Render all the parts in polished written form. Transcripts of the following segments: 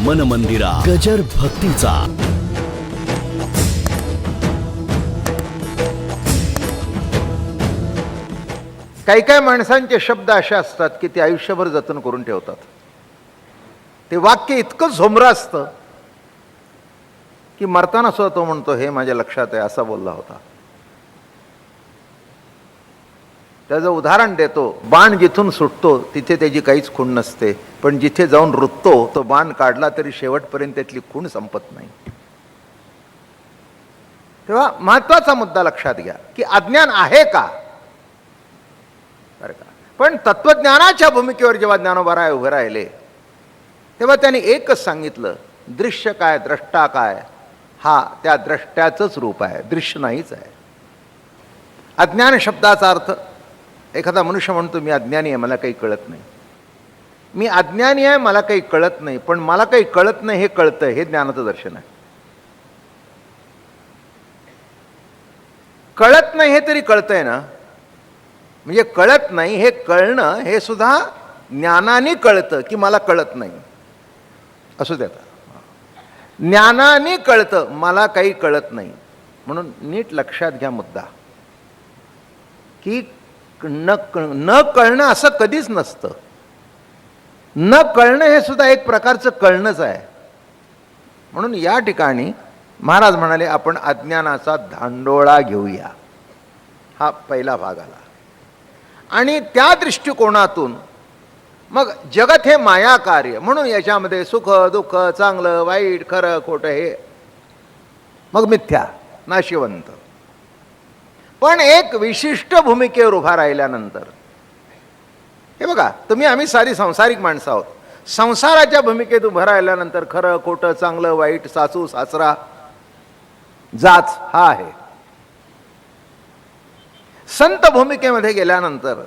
मन मंदिरा गजर भक्तीचा. काही काही माणसांचे शब्द असे असतात की ते आयुष्यभर जतन करून ठेवतात. ते वाक्य इतकं झोमरं असतं की मरताना सुद्धा तो म्हणतो, हे माझ्या लक्षात आहे, असा बोलला होता. त्याचं उदाहरण देतो. बाण जिथून सुटतो तिथे त्याची काहीच खूण नसते, पण जिथे जाऊन रुततो तो बाण काढला तरी शेवटपर्यंत त्यातली खूण संपत नाही. तेव्हा महत्वाचा मुद्दा लक्षात घ्या की अज्ञान आहे का, बरं का. पण तत्वज्ञानाच्या भूमिकेवर जेव्हा ज्ञानोबा उभे राहिले तेव्हा त्यांनी एकच सांगितलं, दृश्य काय, द्रष्टा काय, हा त्या द्रष्ट्याचंच रूप आहे, दृश्य नाहीच आहे. अज्ञान शब्दाचा अर्थ, एखादा मनुष्य म्हणतो मी अज्ञानी आहे, मला काही कळत नाही. मी अज्ञानी आहे, मला काही कळत नाही, पण मला काही कळत नाही हे कळतं, हे ज्ञानाचं दर्शन आहे. कळत नाही हे तरी कळतंय ना, म्हणजे कळत नाही हे कळणं हे सुद्धा ज्ञानाने कळतं की मला कळत नाही. असू द्या, ज्ञानाने कळतं मला काही कळत नाही. म्हणून नीट लक्षात घ्या मुद्दा की न कळणं असं कधीच नसतं. न कळणं हे सुद्धा एक प्रकारचं कळणंच आहे. म्हणून या ठिकाणी महाराज म्हणाले आपण अज्ञानाचा धांडोळा घेऊया. हा पहिला भाग आला. आणि त्या दृष्टिकोनातून मग जगत हे माया कार्य, म्हणून याच्यामध्ये सुख दुःख, चांगलं वाईट, खरं खोटं, हे मग मिथ्या, नाशिवंत. पण एक विशिष्ट भूमिकेवर उभा राहिल्यानंतर, हे बघा तुम्ही आम्ही सारी सांसारिक माणसं आहोत, संसाराच्या भूमिकेत उभं राहिल्यानंतर खरं खोटं, चांगलं वाईट, सासू सासरा, जाच हा आहे. संत भूमिकेमध्ये गेल्यानंतर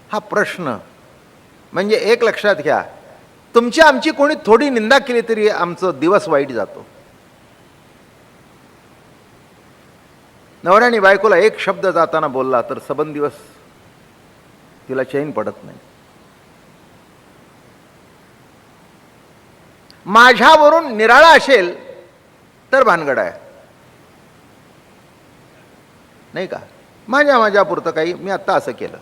हा प्रश्न, म्हणजे एक लक्षात घ्या, तुमची आमची कोणी थोडी निंदा केली तरी आमचा दिवस वाईट जातो. नवऱ्याने बायकोला एक शब्द जाताना बोलला तर सबंध दिवस तिला चैन पडत नाही. माझ्यावरून निराळा असेल तर भानगड आहे, नाही का. माझ्यापुरतं काही, मी आत्ता असं केलं,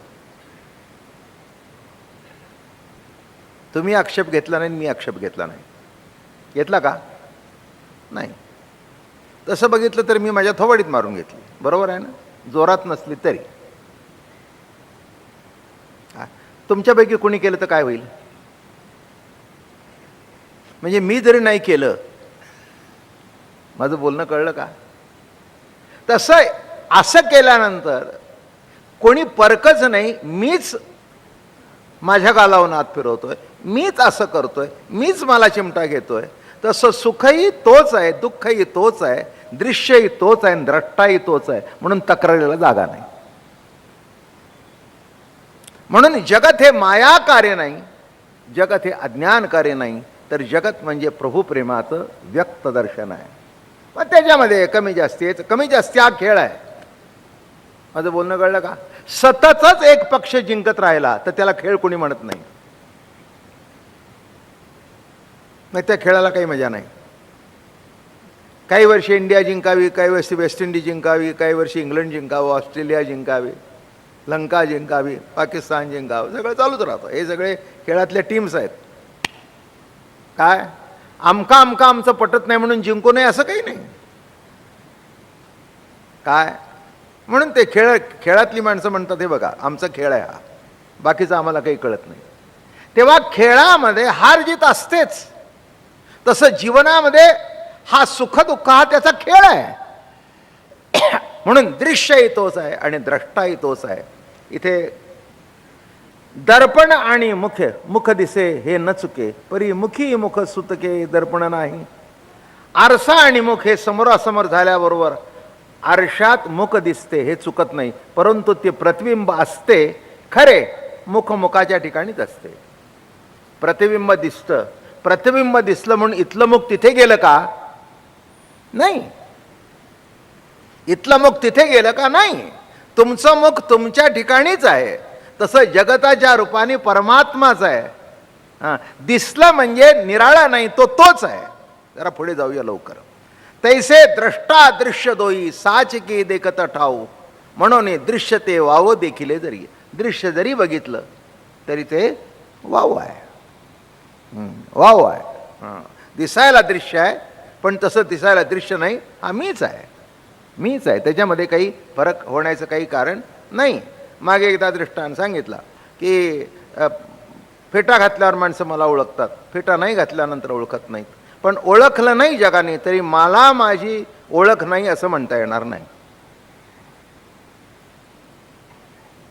तुम्ही आक्षेप घेतला नाही, मी आक्षेप घेतला नाही. घेतला का? नाही. तसं बघितलं तर मी माझ्या थोबाडीत मारून घेतली, बरोबर आहे ना, जोरात नसली तरी. तुमच्यापैकी कोणी केलं तर काय होईल? म्हणजे मी जरी नाही केलं, माझं बोलणं कळलं का? तसं असं केल्यानंतर कोणी परकच नाही, मीच माझ्या गालावर हात फिरवतोय, मीच असं करतोय, मीच मला चिमटा घेतोय. तसं सुखही तोच आहे, दुःखही तोच आहे, दृश्यही तोच आहे, द्रष्टाही तोच आहे. म्हणून तक्रारीला जागा नाही. म्हणून जगत हे माया कार्य नाही, जगत हे अज्ञान कार्य नाही, तर जगत म्हणजे प्रभू प्रेमाचं व्यक्त दर्शन आहे. मग त्याच्यामध्ये कमी जास्ती हा खेळ आहे. माझं बोलणं कळलं का? सततच एक पक्ष जिंकत राहिला तर त्याला खेळ कोणी म्हणत नाही. मग त्या खेळाला काही मजा नाही. काही वर्षी इंडिया जिंकावी, काही वर्षी वेस्ट इंडिज जिंकावी, काही वर्षी इंग्लंड जिंकावं, ऑस्ट्रेलिया जिंकावी, लंका जिंकावी, पाकिस्तान जिंकावं, सगळं चालूच राहतं. हे सगळे खेळातल्या टीम्स आहेत. काय आमचं पटत नाही म्हणून जिंकू नये असं काही नाही. काय म्हणून ते खेळातली माणसं म्हणतात, हे बघा आमचा खेळ आहे हा, बाकीचं आम्हाला काही कळत नाही. तेव्हा खेळामध्ये हार जीत असतेच, तसं जीवनामध्ये हा सुख दुःख हा त्याचा खेळ आहे. म्हणून दृश्यही तोच आहे आणि द्रष्टाही तोच आहे. इथे दर्पण आणि मुख दिसे हे न चुके, परी मुखी मुख सुतके दर्पण नाही. आरसा आणि मुख हे समोरासमोर झाल्याबरोबर आरशात मुख दिसते हे चुकत नाही, परंतु ते प्रतिबिंब असते खरे मुखाच्या ठिकाणीच असते. प्रतिबिंब दिसतं, प्रतिबिंब दिसलं म्हणून इथलं मुख तिथे गेलं का? नाही. इथलं मुख तिथे गेलं का? नाही. तुमचं मुख तुमच्या ठिकाणीच आहे. तसं जगताच्या रूपाने परमात्माच आहे. दिसलं म्हणजे निराळा नाही, तो तोच आहे. जरा पुढे जाऊया लवकर. तैसे द्रष्टा दृश्य दोई साच की देखत ठाऊ, म्हणून दृश्य ते वाव देखिले जरी. दृश्य जरी बघितलं तरी ते वाव आहे, वाव आहे. दिसायला दृश्य आहे पण तसं दिसायला दृश्य नाही. हा मीच आहे, मीच आहे. त्याच्यामध्ये काही फरक होण्याचं काही कारण नाही. मागे एकदा दृष्टांत सांगितला की फेटा घातल्यावर माणसं मला ओळखतात, फेटा नाही घातल्यानंतर ओळखत नाहीत. पण ओळखलं नाही जगाने तरी मला माझी ओळख नाही असं म्हणता येणार नाही.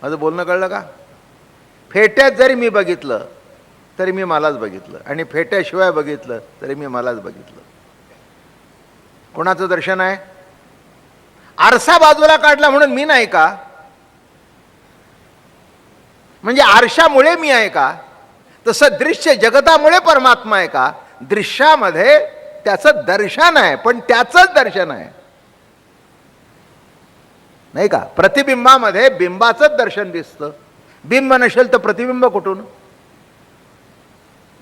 माझं बोलणं कळलं का? फेट्यात जरी मी बघितलं तरी मी मलाच बघितलं, आणि फेट्याशिवाय बघितलं तरी मी मलाच बघितलं. कोणाचं दर्शन आहे? आरसा बाजूला काढला म्हणून मी नाही का? म्हणजे आरशामुळे मी आहे का? तसं दृश्य जगतामुळे परमात्मा आहे का? दृश्यामध्ये त्याचं दर्शन आहे पण त्याचंच दर्शन आहे, नाही का? प्रतिबिंबामध्ये बिंबाचंच दर्शन दिसतं. बिंब नसेल तर प्रतिबिंब कुठून?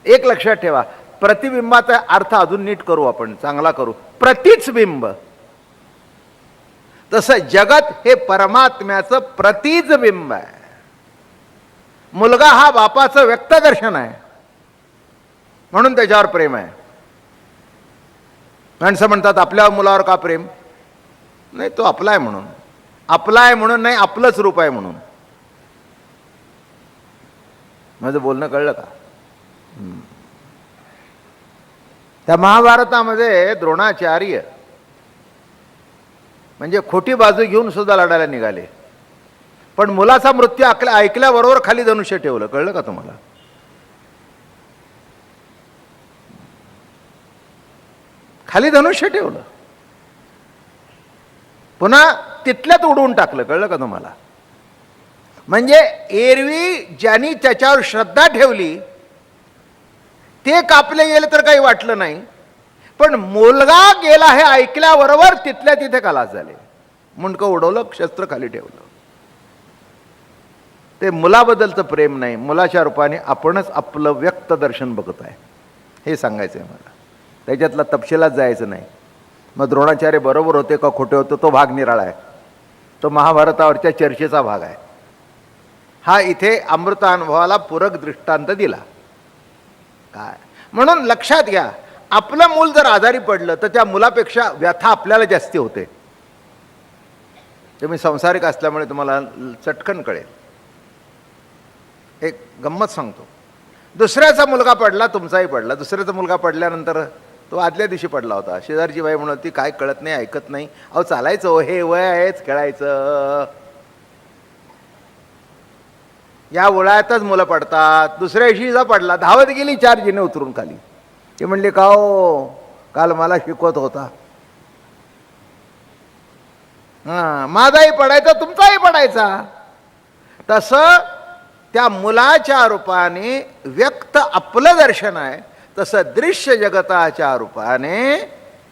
एक लक्षात ठेवा, प्रतिबिंबाचा अर्थ अजून नीट करू, आपण चांगला करू. प्रतीच बिंब. तसं जगत हे परमात्म्याचं प्रतीच बिंब आहे. मुलगा हा बापाचं व्यक्त दर्शन आहे म्हणून त्याच्यावर प्रेम आहे. माणसं म्हणतात आपल्या मुलावर का प्रेम नाही? तो आपला आहे म्हणून. आपला आहे म्हणून नाही, आपलंच रूप आहे म्हणून. माझं बोलणं कळलं का? त्या महाभारतामध्ये द्रोणाचार्य म्हणजे खोटी बाजू घेऊन सुद्धा लढायला निघाले, पण मुलाचा मृत्यू ऐकल्याबरोबर खाली धनुष्य ठेवलं. कळलं का तुम्हाला? खाली धनुष्य ठेवलं, पुन्हा तिथल्यात उडवून टाकलं. कळलं का तुम्हाला? म्हणजे एरवी ज्यांनी त्याच्यावर श्रद्धा ठेवली ते कापले गेले तर काही वाटलं नाही, पण मुलगा गेला हे ऐकल्याबरोबर तिथल्या तिथे खलास झाले. मुंडकं उडवलं, शस्त्र खाली ठेवलं. ते मुलाबद्दलचं प्रेम नाही, मुलाच्या रूपाने आपणच आपलं व्यक्त दर्शन बघत आहे, हे सांगायचं आहे मला. त्याच्यातला तपशिलात जायचं नाही. मग द्रोणाचार्य बरोबर होते का खोटे होते तो भाग निराळा आहे, तो महाभारतावरच्या चर्चेचा भाग आहे. हा इथे अमृतानुभवाला पूरक दृष्टांत दिला. काय म्हणून लक्षात घ्या, आपलं मूल जर आजारी पडलं तर त्या मुलापेक्षा व्यथा आपल्याला जास्ती होते. तुम्ही संसारिक असल्यामुळे तुम्हाला चटकन कळेल. एक गंमत सांगतो. दुसऱ्याचा मुलगा पडला, तुमचाही पडला. दुसऱ्याचा मुलगा पडल्यानंतर तो आदल्या दिवशी पडला होता. शेजारची बाई म्हणत होती काय कळत नाही, ऐकत नाही. अहो चालायचं हो, हे वय आहेच खेळायचं. या उन्हाळ्यातच मुलं पडतात. दुसऱ्या दिवशी पडला, धावत गेली 4 जिने उतरून खाली. ते म्हणले का हो, काल मला शिकवत होता. माझाही पडायचा, तुमचाही पडायचा. तसं त्या मुलाच्या रूपाने व्यक्त आपलं दर्शन आहे, तसं दृश्य जगताच्या रूपाने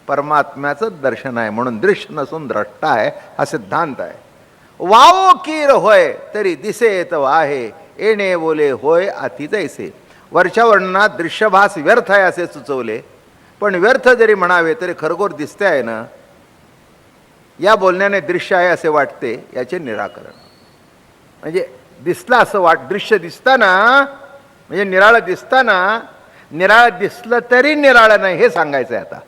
परमात्म्याचं दर्शन आहे. म्हणून दृश्य नसून द्रष्टा आहे हा सिद्धांत आहे. वावो कीर होय तरी दिसेत वाहे, येणे बोले होय अति जैसे. वरच्या वर्णनात दृश्यभास व्यर्थ आहे असे सुचवले, पण व्यर्थ जरी म्हणावे तरी खरोखर दिसते आहे ना. या बोलण्याने दृश्य आहे असे वाटते, याचे निराकरण. म्हणजे दिसलं असं दृश्य दिसताना म्हणजे निराळं दिसताना, निराळं दिसलं तरी निराळं नाही हे सांगायचं आहे. आता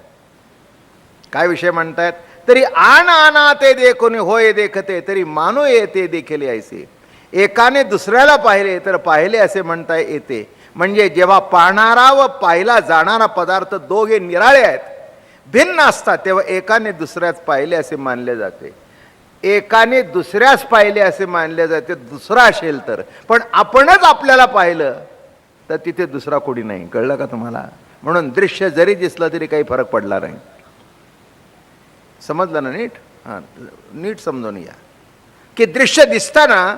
काय विषय म्हणतायत? तरी आण आना ते देखून होय देखते, तरी मानू येते देखील ऐसे. एकाने दुसऱ्याला पाहिले तर पाहिले असे म्हणता येते. म्हणजे जेव्हा पाहणारा व पाहिला जाणारा पदार्थ दोघे निराळे आहेत, भिन्न असतात, तेव्हा एकाने दुसऱ्याच पाहिले असे मानले जाते. एकाने दुसऱ्यास पाहिले असे मानले जाते दुसरा असेल तर. पण आपणच आपल्याला पाहिलं तर तिथे दुसरा कोणी नाही. कळलं का तुम्हाला? म्हणून दृश्य जरी दिसलं तरी काही फरक पडला नाही. समजलं ना नीट? हां, नीट समजून या की दृश्य दिसताना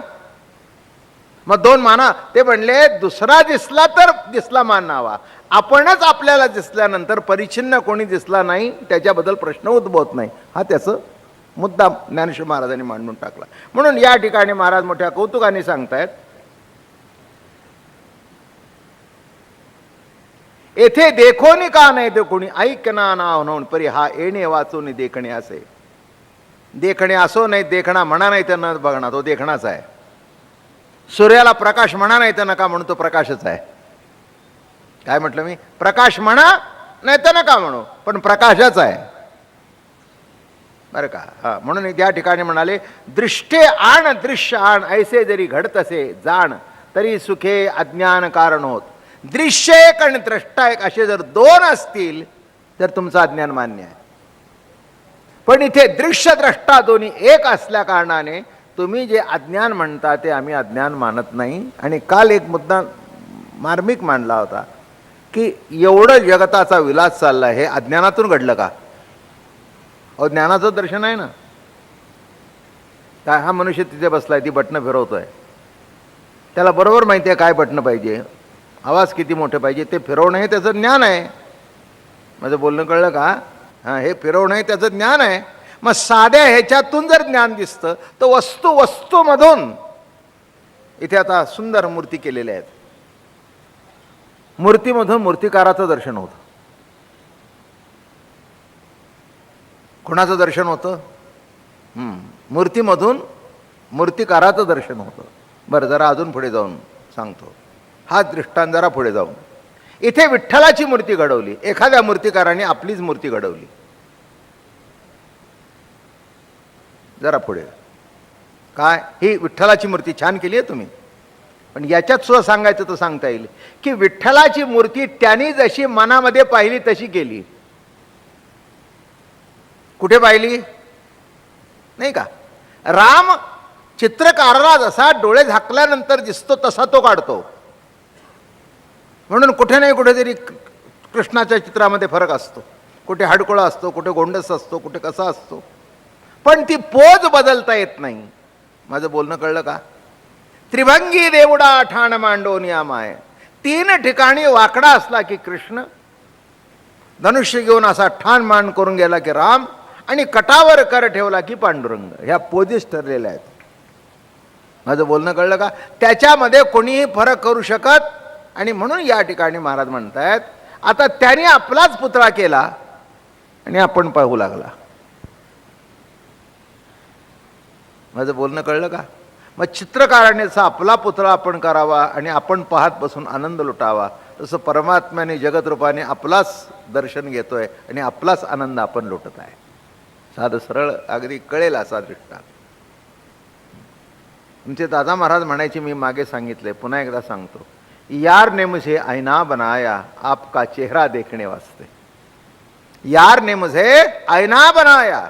मग 2 माना. ते म्हणले दुसरा दिसला तर दिसला मानावा. आपणच आपल्याला दिसल्यानंतर परिच्छिन्न कोणी दिसला नाही त्याच्याबद्दल प्रश्न उद्भवत नाही. हा त्याचं मुद्दा ज्ञानेश्वर महाराजांनी मांडून टाकला. म्हणून या ठिकाणी महाराज मोठ्या कौतुकाने सांगतायत येथे देखोनी का नाही ते कोणी ऐकना नाव म्हणून परी हा येणे वाचून देखणे असे. देखणे असो नाही देखणा म्हणा नाही तर न बघणा तो देखणाच आहे. सूर्याला प्रकाश म्हणा नाही तर नका म्हणून तो प्रकाशच आहे. काय म्हटलं मी? प्रकाश म्हणा नाही तर नका म्हणू पण प्रकाशच आहे बरं का. हा म्हणून त्या ठिकाणी म्हणाले दृष्टे आण दृश्य आण ऐसे जरी घडत असे जाण तरी सुखे अज्ञान कारण होत. दृश्य एक आणि द्रष्टा एक असे जर दोन असतील तर तुमचं अज्ञान मान्य आहे. पण इथे दृश्य द्रष्टा दोन्ही एक असल्या कारणाने तुम्ही जे अज्ञान म्हणता ते आम्ही अज्ञान मानत नाही. आणि काल एक मुद्दा मार्मिक मांडला होता की एवढं जगताचा विलास चालला हे अज्ञानातून घडलं का? अहो ज्ञानाचं दर्शन आहे ना. काय हा मनुष्य तिथे बसलाय ती बटणं फिरवतोय त्याला बरोबर माहिती आहे काय बटणं पाहिजे आवाज किती मोठे पाहिजे ते फिरवणं हे त्याचं ज्ञान आहे. माझं बोलणं कळलं का? हां हे फिरवणं हे त्याचं ज्ञान आहे. मग साध्या ह्याच्यातून जर ज्ञान दिसतं तर वस्तूमधून इथे आता सुंदर मूर्ती केलेल्या आहेत. मूर्तीमधून मूर्तिकाराचं दर्शन होतं. कोणाचं दर्शन होतं? मूर्तीमधून मूर्तिकाराचं दर्शन होतं. बरं जरा अजून पुढे जाऊन सांगतो. हा दृष्टांत जरा पुढे जाऊन इथे विठ्ठलाची मूर्ती घडवली. एखाद्या मूर्तिकाराने आपलीच मूर्ती घडवली. जरा पुढे काय ही विठ्ठलाची मूर्ती छान केली आहे तुम्ही. पण याच्यात सुद्धा सांगायचं तर सांगता येईल की विठ्ठलाची मूर्ती त्यांनी जशी मनामध्ये पाहिली तशी केली. कुठे पाहिली नाही का? राम चित्रकाराला जसा डोळे झाकल्यानंतर दिसतो तसा तो काढतो. म्हणून कुठे नाही कुठेतरी कृष्णाच्या चित्रामध्ये फरक असतो. कुठे हाडकोळा असतो, कुठे गोंडस असतो, कुठे कसा असतो. पण ती पोज बदलता येत नाही. माझं बोलणं कळलं का? त्रिभंगी देवडा ठाण मांडोनिया माय. तीन ठिकाणी वाकडा असला की कृष्ण, धनुष्य घेऊन असा ठाण मान करून गेला की राम, आणि कटावर कर ठेवला की पांडुरंग. ह्या पोजीस ठरलेल्या आहेत. माझं बोलणं कळलं का? त्याच्यामध्ये कोणीही फरक करू शकत. आणि म्हणून या ठिकाणी महाराज म्हणतायत आता त्याने आपलाच पुतळा केला आणि आपण पाहू लागला. माझं बोलणं कळलं का? मग चित्रकाराने आपला पुतळा आपण करावा आणि आपण पाहत बसून आनंद लुटावा. तसं परमात्म्याने जगतरूपाने आपलाच दर्शन घेतोय आणि आपलाच आनंद आपण लुटत आहे. साधं सरळ अगदी कळेल असा दृष्टांत. तुमचे दादा महाराज म्हणायचे, मी मागे सांगितले पुन्हा एकदा सांगतो, यार ने मुझे आईना बनाया आपका चेहरा देखने वास्ते. यार ने मुझे आईना बनाया.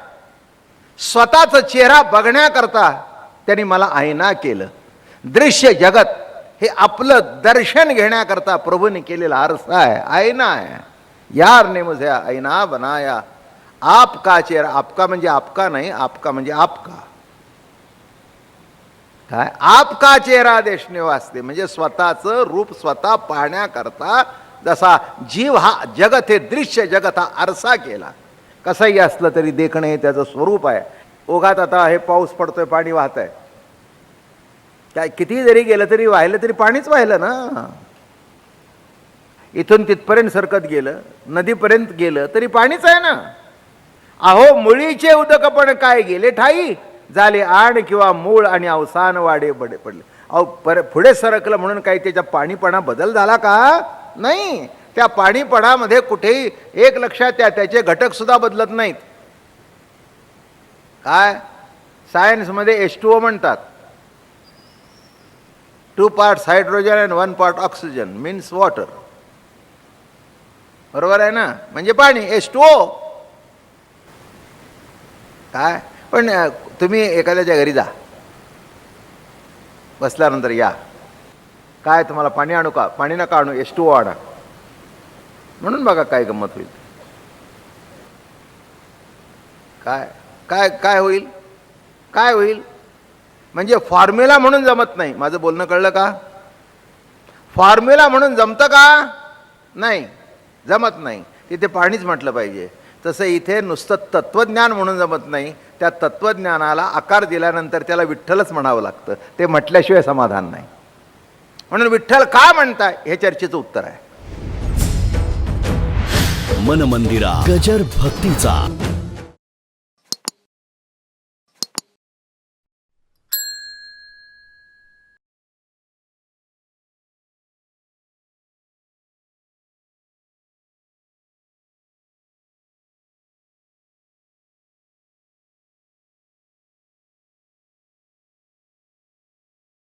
स्वतःचा चेहरा बघण्याकरता त्यांनी मला आईना केलं. दृश्य जगत हे आपलं दर्शन घेण्याकरता प्रभूने केलेला आरसा आहे, आईना आहे. यार ने मुझे आईना बनाया आपका चेहरा. आपका म्हणजे आपका नाही, आपका म्हणजे आपका. काय? आपका चेहरा देखने वास्ते म्हणजे स्वतःचं रूप स्वतः पाहण्याकरता. जसा जीव हा जगत हे दृश्य जगत हा आरसा केला. कसंही असलं तरी देखणं हे त्याचं स्वरूप आहे. ओघात आता हे पाऊस पडतोय, पाणी वाहत आहे. काय किती जरी गेलं तरी वाहिलं तरी पाणीच वाहिलं ना. इथून तिथपर्यंत सरकत गेलं, नदीपर्यंत गेलं तरी पाणीच आहे ना. अहो मुळीचे उदक पण काय गेले ठाई, झाले आण किंवा मूळ आणि अवसान वाडे बडे पडले. अहो पुढे सरकलं म्हणून काही त्याच्या पाणीपणा बदल झाला का? नाही. त्या पाणीपणामध्ये कुठेही एक लक्षात या, त्याचे घटक सुद्धा बदलत नाहीत. काय सायन्समध्ये H2O म्हणतात. 2 parts hydrogen and 1 part oxygen means water. बरोबर आहे ना? म्हणजे पाणी H2O. काय पण तुम्ही एखाद्याच्या घरी जा, बसल्यानंतर या, काय तुम्हाला पाणी आणू का? पाणी नका आणू, H2O आणा म्हणून बघा काय गंमत होईल. काय काय काय होईल? काय होईल? म्हणजे फॉर्म्युला म्हणून जमत नाही. माझं बोलणं कळलं का? फॉर्म्युला म्हणून जमतं का? नाही, जमत नाही. तिथे पाणीच म्हटलं पाहिजे. तसं इथे नुसतं तत्त्वज्ञान म्हणून जमत नाही. त्या तत्त्वज्ञानाला आकार दिल्यानंतर त्याला विठ्ठलच म्हणावं लागतं. ते म्हटल्याशिवाय समाधान नाही. म्हणून विठ्ठल का म्हणताय हे चर्चेचं उत्तर आहे. मन मंदिरा गजर भक्तीचा